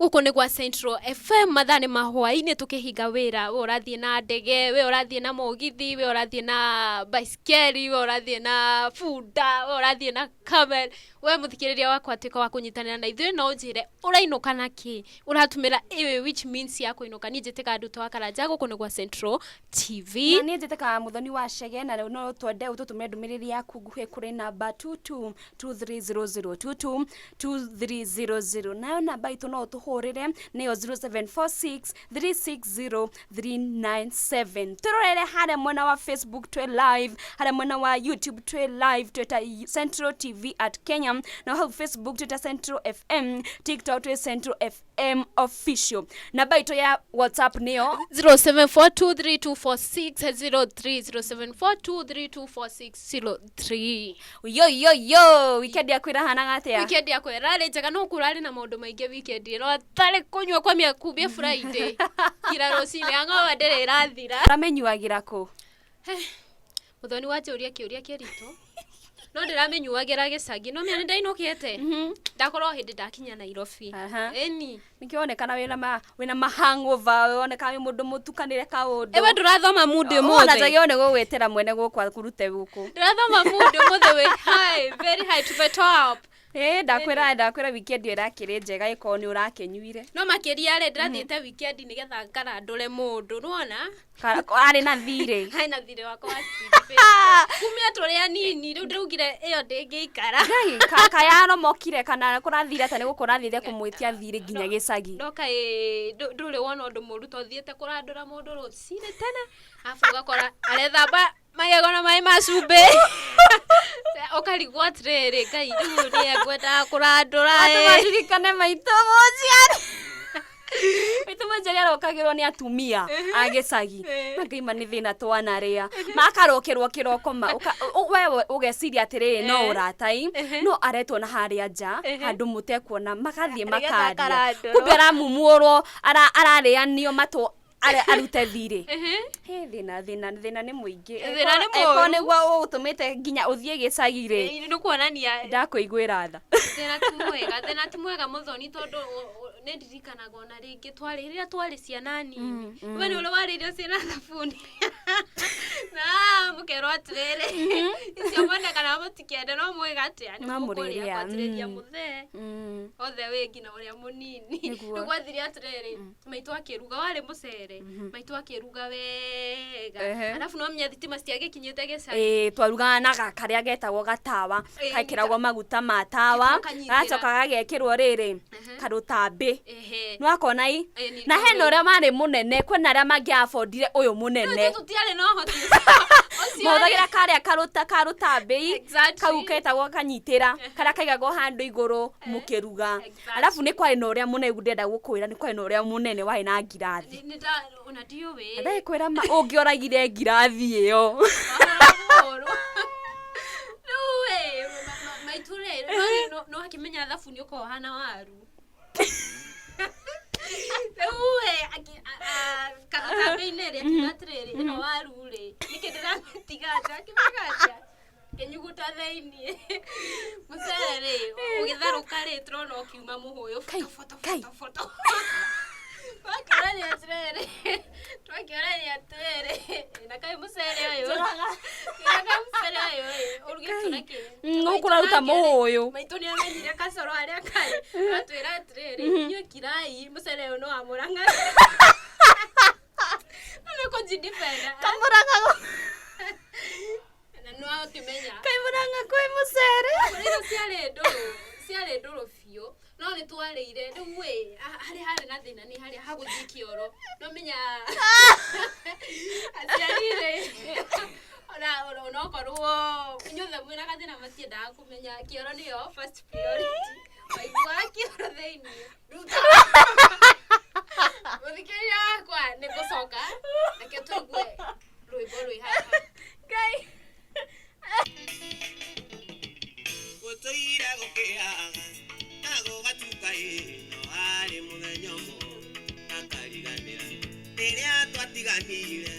Guko ni gwa Central FM mathane mahwaini tukihinga wira we urathie na ndege we urathie na mogithi we urathie na baiskeli we urathie na funda we urathie na camel we muthikiriria wakwa tuika wa kunyitanira na Ithui no njire urainuka naki uratumira iwe which means ya kuinuka ni njiteka andu twakaranja guko ni gwa Central TV na ni njiteka muthoni wa shege na no twende ututumire ndumiriri yaku nguhe kuri namba 22230022 2300 nayo namba itu no tuhurire niyo 0746360397 turorere hare mwena wa Facebook twe live hare mwena wa YouTube twe live tweta Central TV at Kenya na hau Facebook tweta Central FM TikTok twe Central FM official namba itu ya WhatsApp niyo 0742324603 0742324603 yo weekend ya kwira hana gatia weekend ya kwira njega no kurari na maundu maingi weekend no tare kunywa kwa mia kubia Friday kira rocine anga ndere irathira ramenyuagira ku muthoni wajuria kiuria kirito no ndiramenyuagira gicagi no mia ndainokete ndakorwo hindi ndakinya Nairobi eni nikionekana wina mahangover woneka mundu mutukanire kaundu ewe ndurathoma mundu mothe ona tagione gugwetera mwene gukwa kurute guku ndurathoma mundu mothe we high very high to the top ndakwira weekend irakire njega iko ni urakenyuire no makiria re ndirathiete weekend nigetha ngarandure mundu nuona ari na thire hai na thire wakwa kumia turia nini riu ndirugire iyo ndingiikara kayano mokire kana kurathire tane gukurathire kumwitia thire nginya gicagi ndoka nduri wona undu muru tothiete kurandura mundu rucine tene afu gakora arethamba magego na mai macumbe ukarigwa trere ngai riu ni agweta kurandura maririkane maito mojiari Ito majari ukagirwo ni atumia agicagi makima ni thina twanaria makarokerwo kiroko wewe ugeciria atiriri no uratai no aretwo na haria nja handu mutekuona makathie makaria kumbe aramumuorwo ararianio matwo arute thire thina ni muingi eko niguo utumite nginya uthie gicagire ni kuonania ndakuiguira tha thina ti mwega muthoni tondu nendirikanaga na ringi twariria twari cianani we ni ule waririo ciana thabuni na mukero atirere icio mwana kana mutikiende no mwega atia ni mukuria kwatiriria muthe othe wingi na uria munini nigwathiria atirere maitu akiruga wari mucere maitu akiruga wega alafu no menya thitima ciagikinyite gicagi twaruga na gakaria getagwo gatawa kakiragwo maguta matawa gacoka gagekirwo riri karutambi no akona na heno ria mari munene kwena ria mangiafondire uyu munene tutiare no hoti mothagira karia karutambi kau ketagwo kanyitira karia kaigagwo handu iguru mukiruga alafu ni kwari no ria munene ndenda gukwira ni kwari no ria munene wai na ngirathi ona dio we ndai kwira ungioragire ngirathi iyo maiture no akimenya thabuni uko hana waru karutambi-inĩ rĩ kigatirĩrĩ ĩno waru-rĩ nĩkĩ ndĩramĩtigaga kĩmagatia kĩnyuguta thĩiniĩ mũcere-rĩ ũgĩtharũka-rĩ tũrona ũkiuma mũhũyũ foto twakĩorania atĩrĩrĩ na kaĩ mũcere ũyũ ũrugĩtwo na kĩ ũkũraruta mũhũyũ maitũ nĩamenyire kacoro harĩa karĩ atwĩra atĩrĩrĩ inyuĩ kirai mũcere ũyũ no wa Mũrang'a nĩkũnjidifenda kamũrang'a na no akĩmenya kaĩ Mũrang'a kwĩ mũcere ciarĩ ndũrũ biũ no nĩ twarĩire rĩu we harĩ na thĩna nĩ harĩa hagũthiĩ kĩoro no menya aciarire ona okorwo inyuothe mwĩna gathĩna matiendaga kũmenya kĩoro nĩyo first priority waigua kĩoro thĩiniĩ mũthikĩrĩria wakwa nĩ gũcoka reke tũigue rwĩmbo rwĩ haha ngai gũtũire gũkĩaga na gũgatuka no harĩ mũthenya ũmwe akariganĩra rĩrĩa twatiganire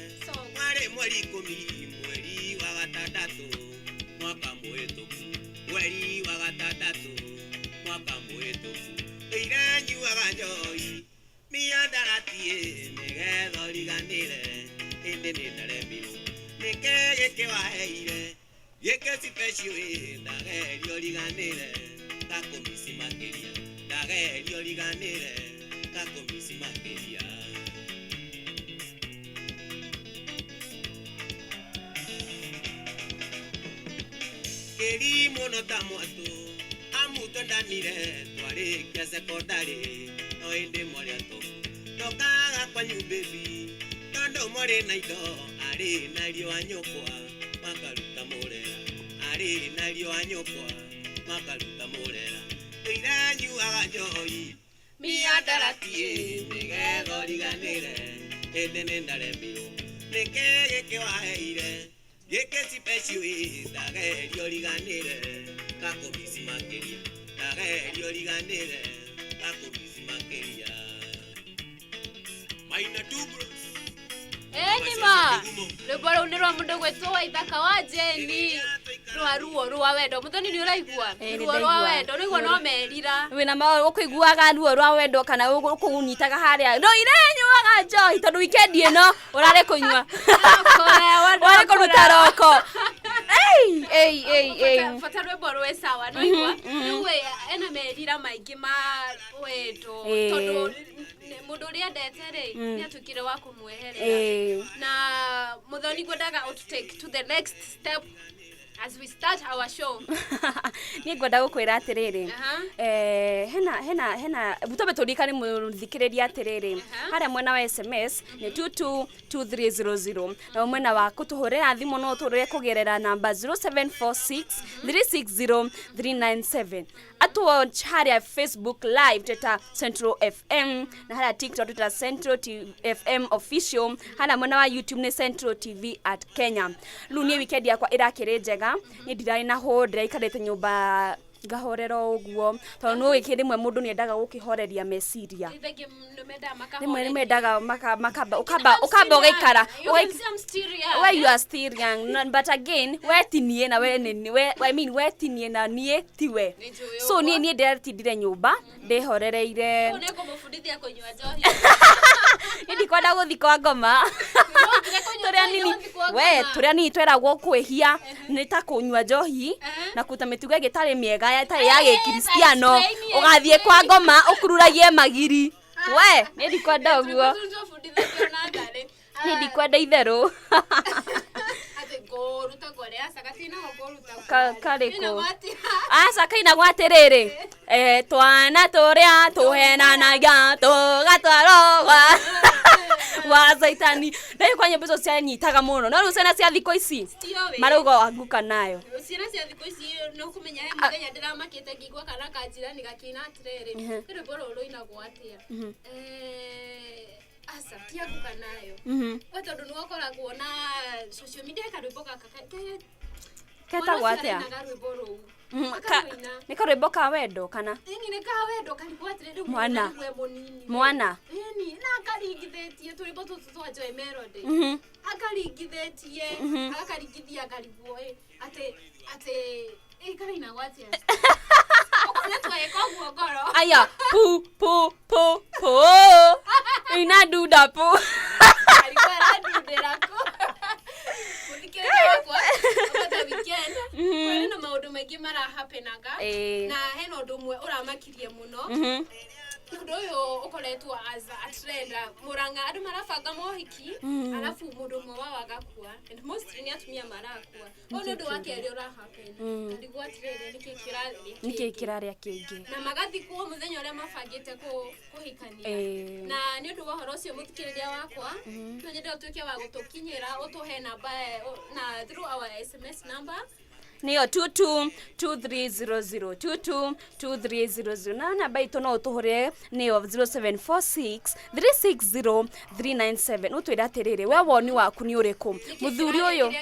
warĩ mweri 10 mweri wa gatandatũ mwaka mũhĩtũku mweri wa gatandatũ mwaka mũhĩtũku ira nyuaga njohi miandaratie nigetha riganire indi ni ndaremiro nike gike waheire gike special ndagerio riganire gakumisi makiria ndagerio riganire gakumisi makiria Keri mono tamuatu amuto danire twari kia sekondari no indi moriato tokaga kwanyu baby tondo more na ido ari na rio anyokwa makaruta morera ari na rio anyokwa makaruta morera iranyu aganjoi miandaratie nigetho riganire ende nendaremiro nike gike waheire gike special ndagerio riganire gakumisi makiria ndagerio riganire gakumisi makiria maina tubros Nima Rwaro unirwa mundu gwetwo wa ithaka wa Jeni ruo wendo muthoni ni uraigua ruo wendo niguo no merira wina ma ukuiguaga ruo rwa wendo kana ukunyitaga haria no irenyuaga njohi tondu weekend ino urare kunywa wale kuruta roko fata rwimbo rwe sawa no igua niwe ena merira maingi ma wendo tondu mundu ria ndetere ni atukire wa kumweherera na muthoni gwendaga to take to the next step as we start our show. Ni ngwenda gukwira atiriri hena butobe turikani muthikiriria atiriri haria mwena wa SMS ni 222300 na mwena wa kutuhurira thimu no turire kugerera namba 0746 360 397 watch haria Facebook live teta Central FM na haria TikTok teta Central FM official haria mwena wa YouTube ni Central TV at Kenya. Lunie weekend yakwa irakire njega ni ndirai na ho ndiraikadete nyumba ngahorera uguo tondu no wikiri mwe mundu ni endaga gukihoreria meciria nimwe nimendaga makamba ukamba ugaikara why you are still young but again wetinie na I mean wetinie na nie tiwe so nie ndiratindire nyumba ndihorereire kumufundithia kunywa njohi ndi kwenda guthikwa ngoma turia nini we turia nini tweragwo kwihia ni ta kunywa njohi na kuta mitugo gitari miega ya gikristiano ugathie kwa ngoma ukururagie magiri we ni ndikwenda uguo ni ndikwenda itheru kariko asa kaina gwatiriri twana turia tuhenanagia tugatwarogwa wa zaitani na kwa nyimbo cia nyitaga muno no rucena cia thiko ici marugo anguka nayo ciana cia thiko ici no kumenya he muthenya ndiramakite ngigwa kana kanjirani gakina atiriri kiri boro roinagwo atia asa tiaguka nayo watondu ni wakoragwo na social media karwimbo keta gwatia ni karwimbo ka wendo kana ni ka wendo kalikuwa atiriri mwana na akaringithetie turimbo tutu twa Joy Melody akaringithetie akaringithia kariguo ate karaina gwatia okona twagekogwo ngoro aya pu ina duda pu alikuwa anadudera ko kwa weekend kwani na maundu mengi mara happenaga na hena undu mwe uramakirie muno mundu uyu ukoretwo as a trend Muranga andu marabanga mohiki alafu mundu mwe wagakua and mostly ni atumia marakua ono ndu wake ri ura happen ndigwa trend niki kiraria kingi na magathi kuo muthenya uria mabangite kuhikania na ni undu wa horo cio muthikiriria wakwa no nyende utuike wa gutukinyira utuhe namba na through our SMS number niyo 222300 222300 na namba ito no utuhure niyo 0746 360 397 utwira atiriri we woni waku ni uriku muthuri uyu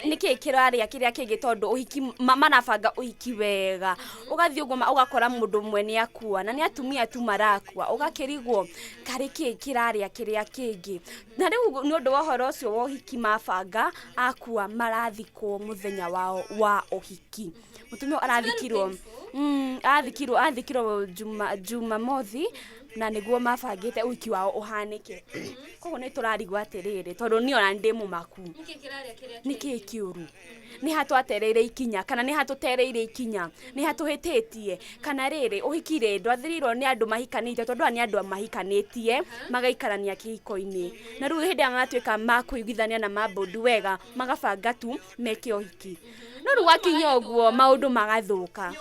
niki kiraria kiria kingi tondu uhiki manabanga uhiki wega ugathie ugoma ugakora mundu mwe ni akua na ni atumia tu marakua ugakirigwo kari kiraria kiria kingi na riu ni undu wa horo ucio wa uhiki mabanga akua marathikwo muthenya muthenya wao wa uhiki mutumia arathikirwo athikirwo Jumamothi na niguo mabangite wiki wao uhanike koguo ni turarigwa atiriri tondu ni ona ndi mumaku niki kiuru ni hatwatereire ikinya kana ni hatutereire ikinya ni hatuhititie kana riri uhikire ndwathirirwo ni andu mahikanite tondu ni andu mahikanitie magaikarania kihiko-ini na riu hindi amatuika makuiguithania na mabondu wega magabanga tu meke uhiki no riu wakinya uguo maundu magathuka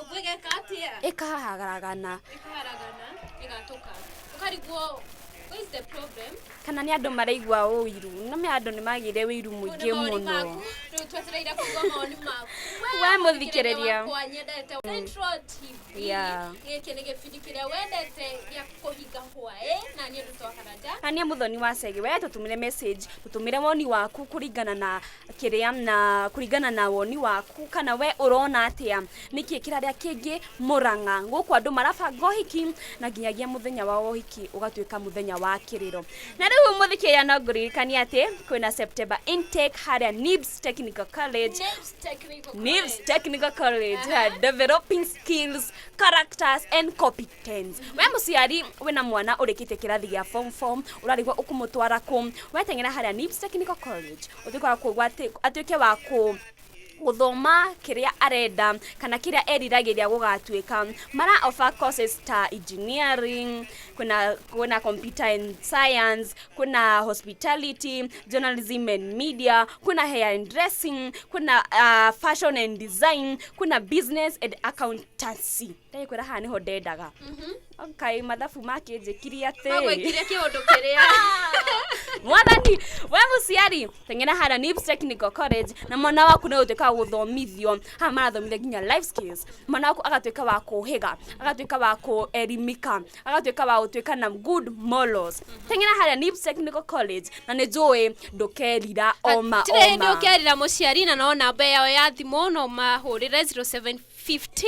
ikaharagana igatuka ukarigwo. What is the problem? Kana ni andu maraigwa uiru no me andu ni magire wiru muingi muno twatiraira kugwa maoni maku wa muthikiriria kwa nyendete Central TV giki ni gibindi kiria wendete gya kuhinga hwae na ni ndu twakaraja ani muthoni wa Cegi we tutumire message tutumire woni waku kuringana na kiria na kuringana na woni waku kana we urona atia niki kiraria kingi Murang'a guku andu marabanga hiki na nginyagia muthenya wa hiki ugatuika muthenya wa kiriro na riu muthikiria no nguririkania ati kwina September intake haria Nibs Technical College developing skills, characters and competence. We muciari wina mwana urikite kirathi gya form urarigwa ukumutwara ku wetengera haria Nibs Technical College utikora kugwate atuike wa ku guthoma kiria arenda kana kiria eriragiria gugatuika mara offer courses ta engineering kuna computer and science kuna hospitality journalism and media kuna hair and dressing kuna fashion and design kuna business and accountancy dai kwira hani ho ndendaga okay mathabu makinjikiria ate magwikiria kiundu kiria mwathani we muciari tengena haria Nibs Technical College na mwana waku ne utuika guthomithio ha marathomithia nginya life skills mwana waku agatuika wa kuhiga agatuika wa kuelimika agatuika wa gutuika na good morals tengena haria Nibs Technical College na ne njui ndukerira oma tire ndukerira muciari na no namba yao ya thimu no mahurire 0715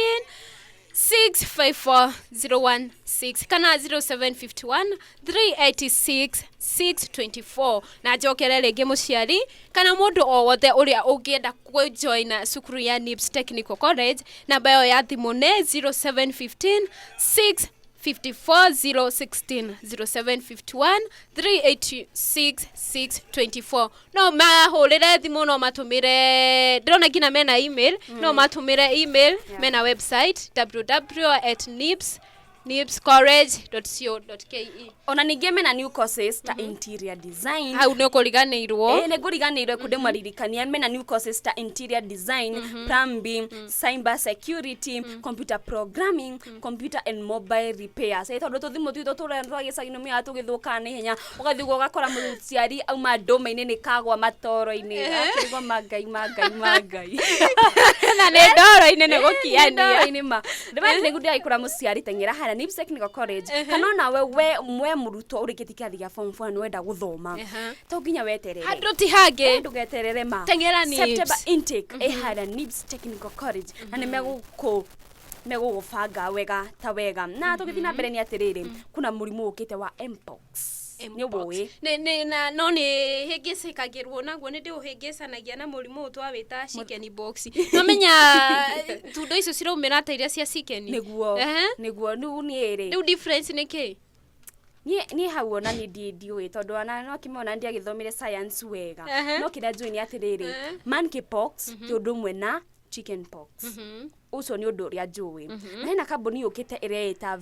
654-016 kana 0751 386 624 na njokere rĩngĩ muciari kana mundu o wothe uria ungienda kujoina cukuru ya Nibs Technical College namba yao ya thimu nĩ 0715 654-016 0751 386 624 no mahurire thimu no matumire ndĩrona ngina mena email no matumire email mena website www.nibscollege.co.ke ona ninge mena new courses ta interior design au nĩ kuriganĩirwo nĩ nguriganĩirwo kunde maririkania mena new courses ta interior design plumbing cyber security computer programming computer and mobile repairs tondu tuthimu twito turendwa gicagino mia tugithuka ni hinya ugathigwo ugakora muciari auma ndoma-ini ni kagwa matoro-ini akirigwo mangai na nĩ ndoro-ini nĩ gukiania ndoro-ini ma ndĩmani nĩguo ndĩraikũra muciari teng'era haria Nibs Technical College kana nawe we murutwo urikiti kirathi gya form 4 wenda guthoma to nginya weterere handu ti hangi ndugeterere ma teng'era Nibs September intake haria Nibs Technical College na megugubanga wega ta wega na tugithii na mbere ni atiriri kuna murimu ukite wa mpox ni ubuwi na no ni hingicikagirwo naguo ni ndiuhingicanagia na murimu utwa wita chicken box nomenya tundo icio ciraumira ta iria cia chicken niguo nu ni iri riu difference ni ki ni hau ona ni ndiwe tondu ana no kimona ndi agithomire science wega no kira njui ni atiriri monkeypox ti undu mwe na chickenpox ucio ni undu uria njui na hena kambuni yukite ireita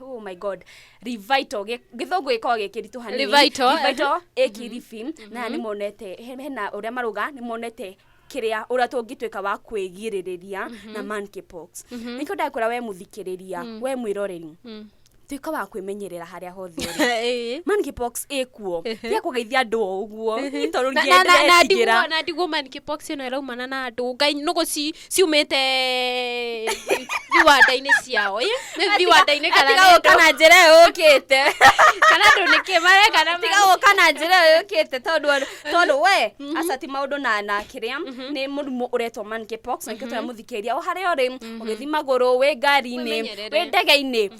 oh my god Revital githongo gikao gikiritu hanini Revital ekirifi na ni monete hena uria maruga ni monete kiria uria tungituika wa kwigiriria na monkeypox niko ndakora we muthikiriria we mwiroreri tuika wa kwimenyerera haria hothe uri monkeypox ikuo ya kugeithia andu uguo itoru ngienderegira na ndigwo monkeypox ino iraumana na andu ngai nugo ciumite viwanda-ini ciao viwanda-ini kana njira yukite kana andu niki mareka na tiga kana njira yukite tondu we acati maundu na kiria ni murimu uretwo monkeypox na kitwa muthikiria o haria uri ugithi maguru we ngari-ini we ndege-ini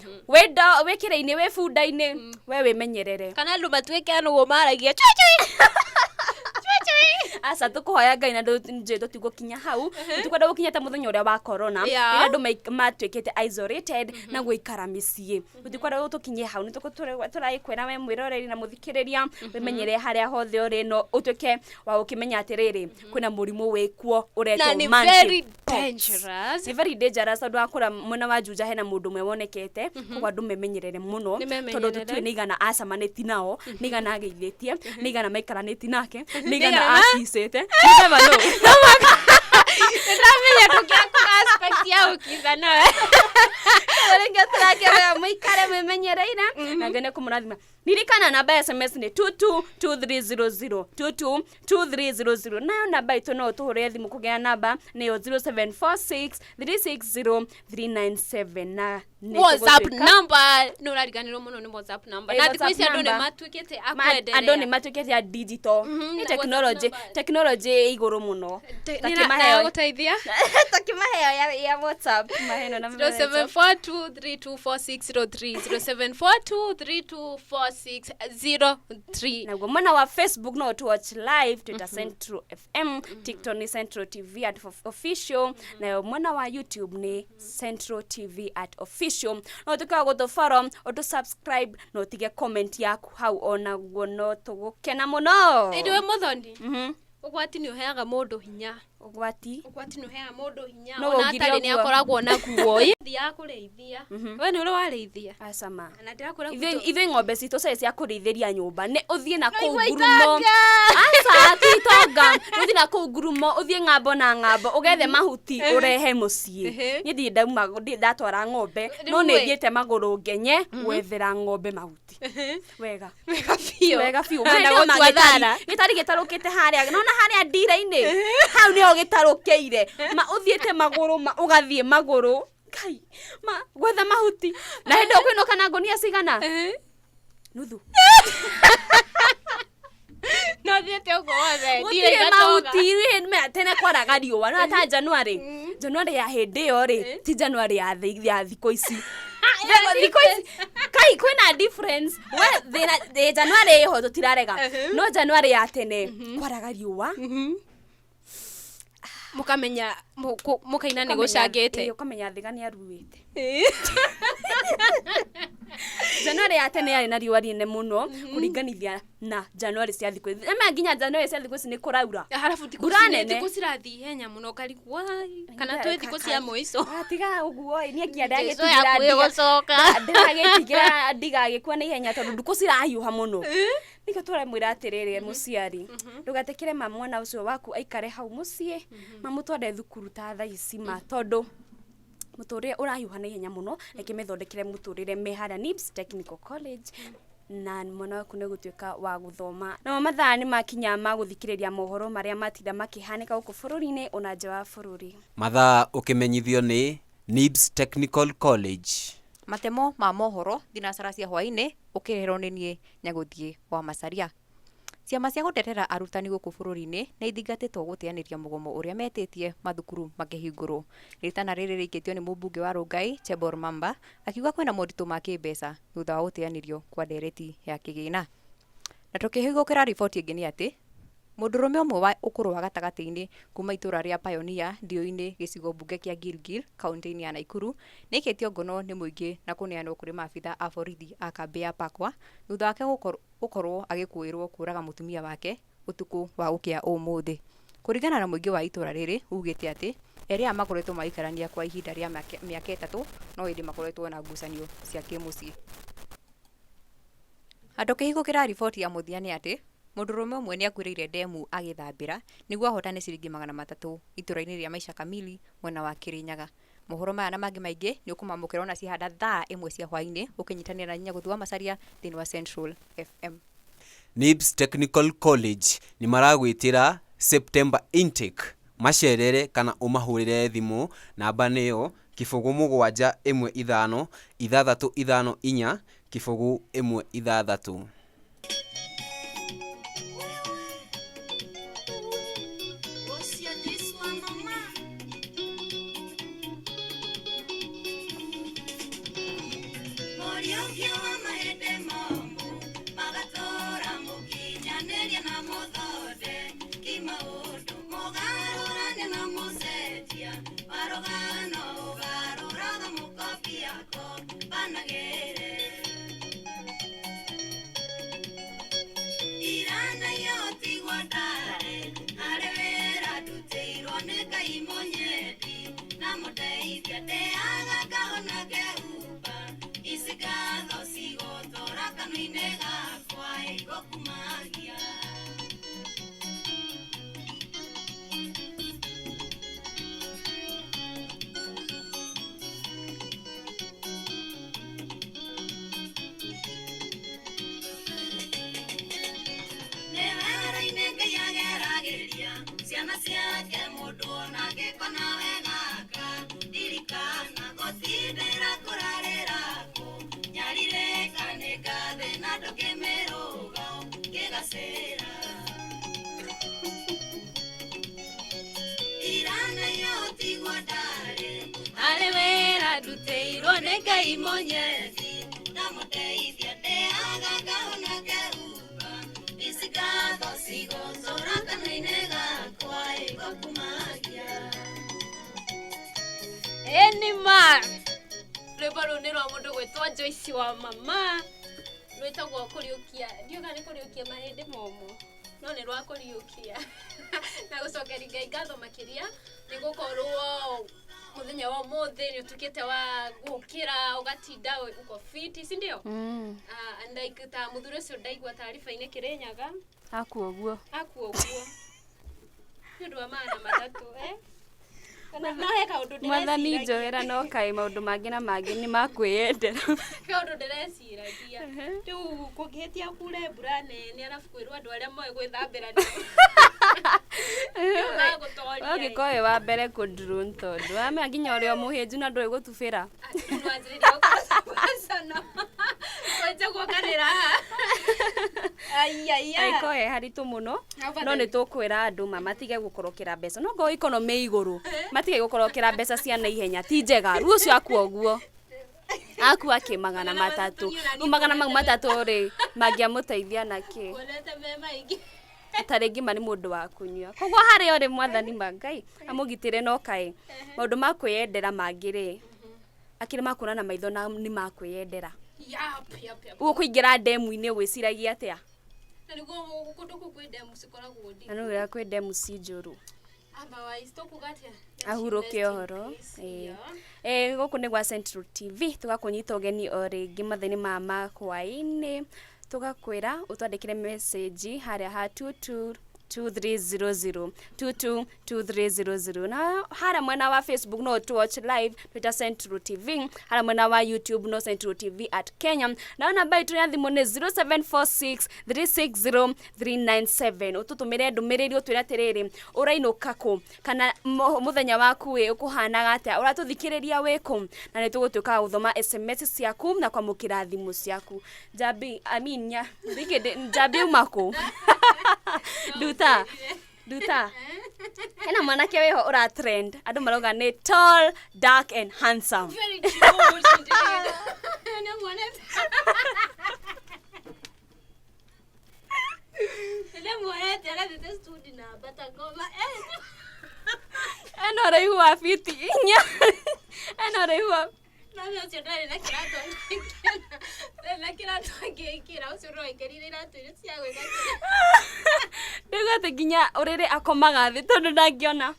we kire-ini we bunda-ini we wimenyerere kana andu matuike nugo maragia chui asa tukuhoya Ngai na nje tutigukinya hau tukwenda gukinya ta muthenya uria wa corona ira andu matwikite isolated na guikara micie tukwenda tukinye hau ni turaikwira we mwiroreri na muthikiriria wimenyere haria hothe uri no utwike wa ukimenya atiriri kwina murimu wikuo uretwo very dangerous. Ni very dangerous andu akura mwena wa Juja hena mundu mwe wonekete kwa andu memenyerere muno tondu tutue nigana acamaneti nao nigana ageithitie nigana maikaraneti nake nigana akisete nigana no ndamenya tukia ku aspect ya ukiza nawe orenga turake muikare memenyereira na ngene kumurathima nirikana namba ya SMS ni 222300 222300 nayo namba itu no tuhure thimu kugea namba ni 0746360397 na WhatsApp number no rariganiro muno ni WhatsApp number na thikisi andu ne matwikete akwendere andu ne matwikete a digital ni technology iguru muno takimaheo guteithia takimaheo ya WhatsApp maheno na 0742324603 0742324603 na gomana wa Facebook no to watch live Twitter Central FM TikTok ni Central TV at official na mwana wa YouTube ni Central TV at official no tukaga go to follow o to subscribe no tige comment yaku hau ona guono tugukena muno Idwe Muthoni ugwati ni uheaga mundu hinya ugwati ni uheaga mundu hinya no ona atari ni akoragwo na guo thia kureithia we ni uri wareithia asama na ndirakora ithe ng'ombe citu cia cia kureithĩria nyumba ne uthie na kugurumo asa titonga uthie na kugurumo uthie ng'ambo na ng'ambo ugethe mahuti urehe mucie ni ndauma ndatwara ng'ombe no ni thiete maguru ngenye gwethera ng'ombe mahuti wega biũ na gutwathara gitari gitarukite haria nona haria ndira-ini hau ni ogitarukeire ma uthiete maguru ugathie maguru kai ma gwetha mahuti na hendo kwino kana ngonia cigana nuthu no thiete ugo wothe ndira mahuti me tene kwaraga riũa no ta January ya hindi yo ri ti January ya thikũ ici kai kwina difference we the January ho tutirarega no January ya tene kwaraga riũa mukamenya mukaina ni gucangite ukamenya thigani aruite January ya tene yari na riũa rinene muno kuringanithia na January cia thikũ ici ema nginya January cia thikũ ici ni kuraura halafu thikũ cirathi henya muno karigwa kana twe thikũ cia muico tiga uguo ni nginya ndagetigira ndigagikua na ihenya tondu ndukũ cirahiũha muno nika tore mwira atiriri muciari ndugatekire mwana ucio waku aikare hau mucie mamutware thukuru ta thaa ici ma tondu muturire urahiũha na ihenya muno ekimethondekire muturire me haria NIBS Technical College na mwana waku ne gutwika wa guthoma na mathaa ni makinya maguthikiriria mohoro maria matinda makihanika guku bururi-ini ona nja wa bururi mathaa ukimenyithio ni NIBS Technical College matemo ma mohoro thinacara cia hwaini ukirehero ni nie Nyaguthie wa Macharia ciama cia gutetera arutani guku bururi-ini na ithingatitwo guteaniria mugomo uria metitie mathukuru makihingurwo ritana riri rikitio ni mubunge wa Rongai Chebor Mamba akiuga kwina moritu ma kimbeca thutha wa guteanirio kwa ndereti ya kigina na tukihigukira riboti ingi ni ati mundurume umwe wa ukuru wa gatagati-ini kuma itura ria Pioneer Ndio-ini gicigo bunge kia Gilgil kaunti-ini ya Nakuru nikitio ngono ni muingi na kuneanwo kuri maabitha a borithi a kambi ya Pakwa thutha wake gukorwo agikuirwo kuraga mutumia wake utuku wa ukia umuthi kuringana na muingi wa itura riri ugite ati eri amakoretwo maikarania kwa ihinda ria miaka 3 no indi makoretwo na ngucanio cia kimucii andu kihigukira riboti ya muthia ni ati mundurume umwe ni akwirire demu agithambira niguo ahotane ciringi 300 itura-ini ria Maisha Kamili mwena wa Kirinyaga mohoro maya na mangi maingi ni ukumamukira ona cihanda thaa 1 cia hwaini ukinyitanira na Nyaguthie wa Macharia thini wa Central FM NIBS Technical College ni maragwitira September intake macerere kana umahurire thimu namba niyo 0715 635 716 Magatora mukinyaneria na muthode kimau Enima rwimbo rũu nĩ rwa mũndũ gwĩtwo Joyce wa mama rwĩtagwo kũriũkia ndiuga nĩ kũriũkia mahĩndĩ momũ no nĩ rwa kũriũkia na gũcokeria Ngai ngatho makĩria nĩ gũkorwo mũthenya wa ũmũthĩ nĩ ũtukĩte wa gũkĩra ũgatinda uko fit si ndio ndaigua mũthuri ũcio ndaigua taarifa-inĩ Kĩrĩnyaga akuo ũguo nĩ ũndũ wa maana matatũ na heka ũndũ ndĩreciragia Mwathani njoera no kaĩ maũndũ mangĩ na mangĩ nĩ makwĩyendera he ũndũ ndĩreciragia rĩu kũngĩhĩtia kure mbura nene arabu kwĩrwo andũ arĩa moĩ gwĩthambĩra ũngĩkorwo wĩ wa mbere kũ-drone tondũ wamenya nginya ũrĩa mũhĩnju na ndũĩ gũtubĩra Aiko haritũ mũno no nĩ tũkwĩra andũ matige gũkorokera mbeca no ngorwo economy igũrũ matige gũkorokera mbeca cia naihenya ti njega rĩu ũcio akua ũguo akua magana matatũ rĩu magana mau matatũ rĩ mangĩamũteithia nakĩ tarĩ ngima nĩ mũndũ wa kũnyua koguo harĩa ũrĩ Mwathani Ngai amũgitĩre no kaĩ maũndũ ma kwĩyendera mangĩ rĩ akĩrĩ makuona na maitho na nĩ ma kwĩyendera ũkũingĩra ndemu-inĩ gwĩciragia atĩa na nĩguo kũndũ kũu kwĩ ndemu cikoragwo nditũ na nĩ ũrĩa kwĩ ndemu ci njũru ahurũke ũhoro gũkũ nĩ gwa Central TV tũgakũnyita ũgeni o rĩngĩ mathaa-inĩ ma mahwainĩ tugakwĩra ũtwandĩkĩre message harĩa ha 222300 na harĩa mwena wa Facebook no watch live Twitter Central TV harĩa mwena wa YouTube no Central TV at Kenya na namba itu ya thimũ nĩ 0746360397 ũtũtũmĩre ndũmĩrĩri ũtwĩre atĩrĩrĩ ũrainũka kũ kana mũthenya waku ũkũhanaga atĩa ũratũthikĩrĩria wĩkũ na nĩ tũgũtuĩka gũthoma SMS ciaku na kwamũkĩra thimũ ciaku Jambi umako Duta hena mwanake weho ũra trend andũ marauga nĩ tall dark and handsome very cute nĩ mwanete agathĩte studi na bata ngoma ena ũraihu wa biti 4 ena ũraihu wa na ũcio ndarĩ na kĩratũ angĩkĩra ũcio no ekĩrire iratũ iria cia gwĩka ndĩuga atĩ nginya ũrĩrĩ akomaga thĩ tondũ ndangĩona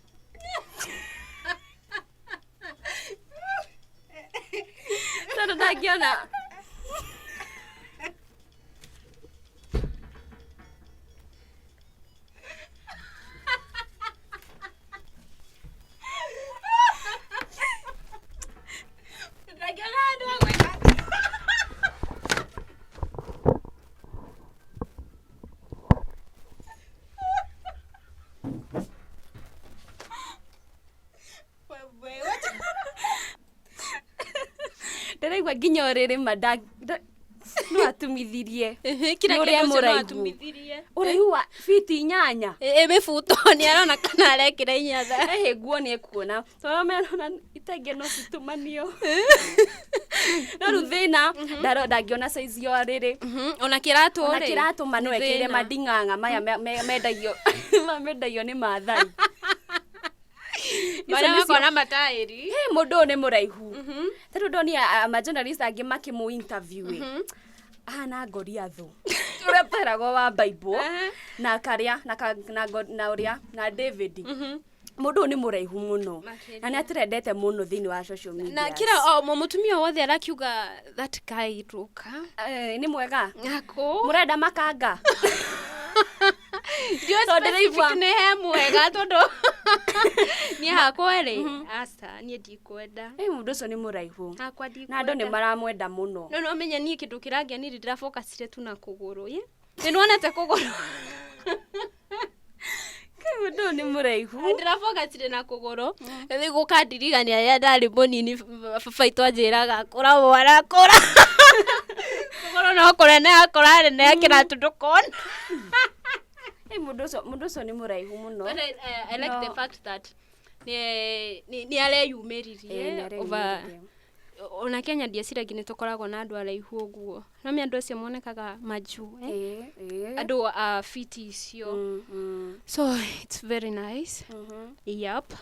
ndĩraigua nginya ũrĩrĩ no atumithirie ũrĩa mũraihu ũraihu wa biti 8 mĩbuto nĩ arona kana arekĩra inyatha nguo nĩ ekuona tondũ merona itenge no citumanio no rĩu thĩna ndangĩona size yo rĩrĩ ona kĩratũ mano ekĩire manding'ang'a maya mendagio nĩ Maathai Bara makona matairi. Mundu ni muraihu. Tatu ndonia ma journalist angi makimu interview. Ana Goliathu. Ura peragwo wa Bible na karia na uria na David. Mundu ni muraihu muno. Na ni atirendete muno thini wa social media. Na kira mutumia wothe arakiuga that guy Inuka. Ni mwega. Ngako. Murenda makanga. Ndio specific ne he mwega tondu ni hakwa ri asa ni ndikwenda mundu ucio ni muraihu hakwa ndikwenda na andu ni maramwenda muno no menye ni kindu kirangia ni ndira focusire tu na kuguru ye ni wonete kuguru mundu ni muraihu ndira focusire na kuguru thi gukandirigania ya ndari munini faitwa njiraga kura mwana kura kuguru no kura na kura ne akira tudukon mundu ucio ni muraihu muno. But I like the fact that ni areyumiririe over ona Kenya ndiaciragia ni tukoragwo na andu araihu uguo no me andu acio monekaga maju andu fit icio so it's very nice. Yep.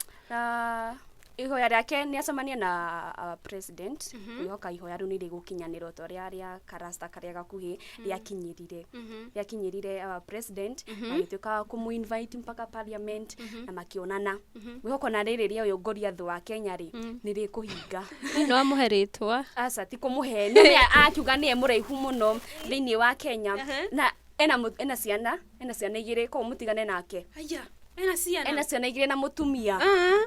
Ihoya riake ni acemania na president ihoka ihoya riu ni rigukinyanira toria ria karasta karia gakuhi yakinyirire president na gituika kumu invite mpaka parliament na makionana wihoko na ririria uyu Goliathu wa Kenya ri ni rikuhinga no amuheritwa asa ti kumuhe ni akiuga ni muraihu muno thini wa Kenya na ena ciana igire ko mutigane nake aya ena ciana igire na mutumia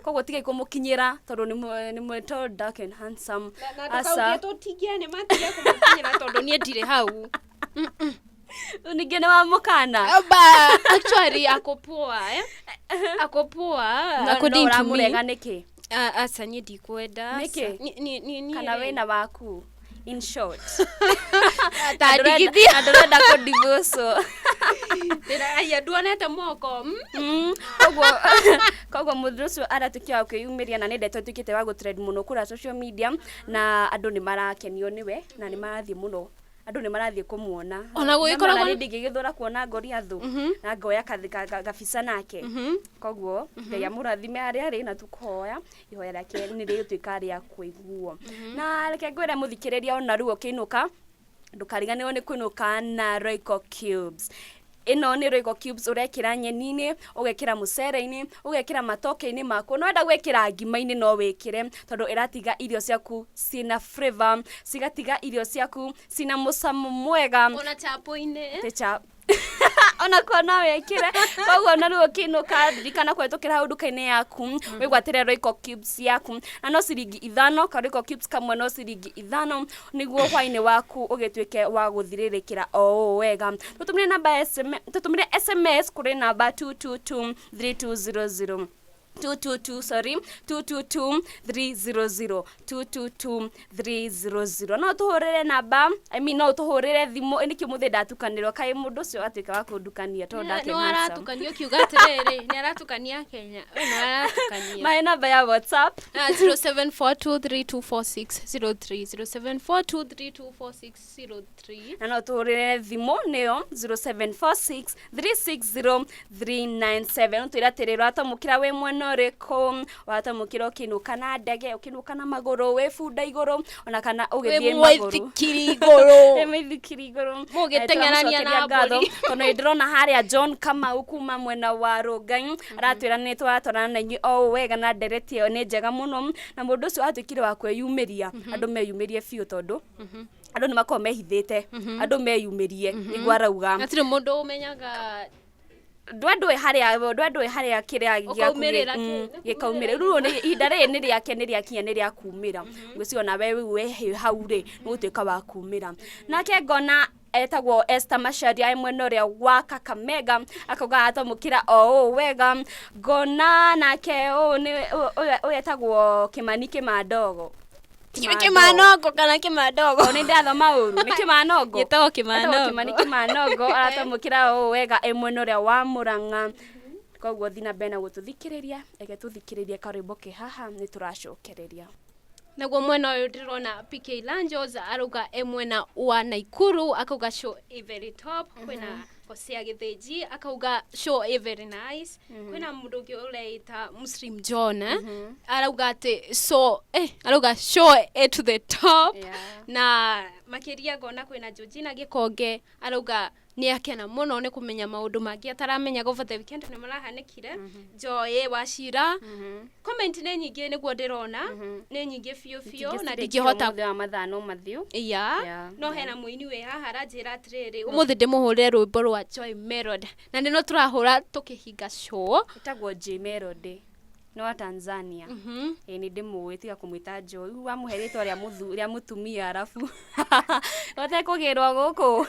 koguo tigai kumukinyira tondu ni tall dark and handsome asa totigia ni matiga kumukinyira tondu ni ndire hau unigene wa mukana actually akopoa akopoa akudintu murega niki asa ni ndikwenda ni kana wena waku in short tadigithia andorenda ko divorce tira aya duonete moko koguo mundu ucio aratukia kwiyumiria na nende tutukite wa gutrend muno kura social media na andu ni marakenio niwe na ni marathie muno andu ni marathie kumuona ona gugikoragwo ni ndigigithura kuona Goliathu na ngoya kabisa nake koguo ngai amurathime aria ri na tukoya ihoya rake ni rituika ria kuiguo na reke ngwire muthikiriria ona ruo kinuka ndukariganirwo ni kuinuka na Royco Cubes. Ino ni Royco Cubes urekira nyenini ugekira mucere-ini ugekira matoke-ini mako no enda gwekira ngima-ini no wikire tondu iratiga irio ciaku cina flavor cigatiga irio ciaku cina mucamo mwega ona chapo-ini ona kona wekire koguo na ruo kinuka dirikana kwetukira hau duka-ini yaku wigwatire Royco Cubes yaku na no ciringi 5 ka Royco Cubes kamwe no ciringi 5 niguo hwaini waku ugituike wa guthiririkira wega tutumire namba tutumire SMS kuri namba 222300 222-300 no tuhurire namba no tuhurire thimu niki muthe ndatukanirwo kai mundu ucio atuika wa kundukania to ndake no aratukanio kiuga atiriri ni aratukania Kenya no aratukania my number ya WhatsApp 0742324603 0742324603 na no tuhurire thimu nio 0746360397 tuiratiriro atamukira we mwana reko watamukira ukinuka na ndege ukinuka na maguru we funda iguru ona kana ugithie maguru mwithikiri iguru mugitengerania na mburi tono ndirona haria John kama ukuma mwena wa Rogai aratwira ni twatwarana na inyi wega na ndereti yo ni njega muno na mundu ucio atukire wa kweyumiria andu meyumirie fiu tondu andu ni makoma mehithite andu meyumirie igwarauga atire mundu umenyaga ndwe haria kiria gikaumira ruo ni idare ni riake ni riakinya ni ria kumira ngiciona we haure nutuika wa kumira nake ngona etagwo Esther Macharia imwe noria wa Kakamega akauga atamukira wega ngona nake ni etagwo Kimani Kimandogo Kimanogo kana Kimandogo ni ndathoma uru ni Kimanogo gitago Kimanogo Kimani Kimandogo aratamukira wega imwe noria wa Muranga koguo thina bena gututhikiriria ege tuthikiririe karimbo ke haha ni turacokereria naguo mwena uyu ndirona PK Lanjos aruga mwena wa Naikuru akauga show very top kwina Hosea Githinji akauga show is very nice. Kwina mundu ungi ureita Muslim John arauga ati arauga show it to the top. Na makiria ngona kwina Georgina Gikonge arauga ni akena muno ni kumenya maundu mangi ataramenya over the weekend ni marahanikire. Joy Wachira comment ni nyingi niguo ndirona ni nyingi fiu na ndingihota wa mathano mathiu no hena muini we haha aranjira atiriri umuthi ndimuhurire rwimbo rwa Joy Melody na nino turahura tukihinga show itagwo J Melody no wa Tanzania ni ndimuwitiga kumwita Joy wa muheritwa ria mutumia arafu wote kugirwa guku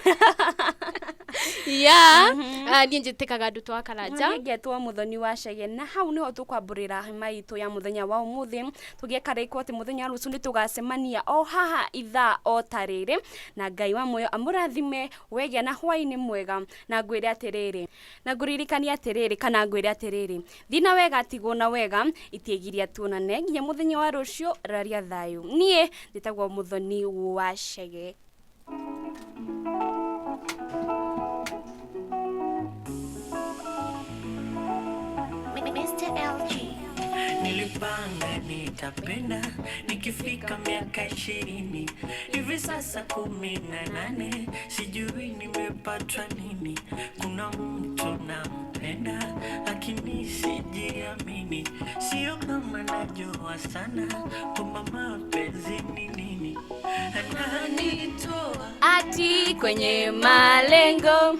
ni njitikaga ndu twa Karanja ngetwo muthoni wa Chege na hau niho tukwamburira maitu ya muthenya wa umuthi tugikarikwo ati muthenya rucu ni tugacemania o haha ithaa o tariri na Ngai wa moyo amurathime wegia na hwaini mwega na ngwire atiriri na nguririkania atiriri kana ngwire atiriri thina wega tigwo na wega itiegiria tuonane nginya muthenya wa rucio raria thayu nie nditagwo muthoni wa Chege. Nilipanga nitapenda nikifika miaka 20 hivi sasa 18 sijui nimepatwa nini. Kuna mtu nampenda lakini sijiamini, sio kama najua sana kwamba mapenzi ni nini. Ananitoa ati kwenye malengo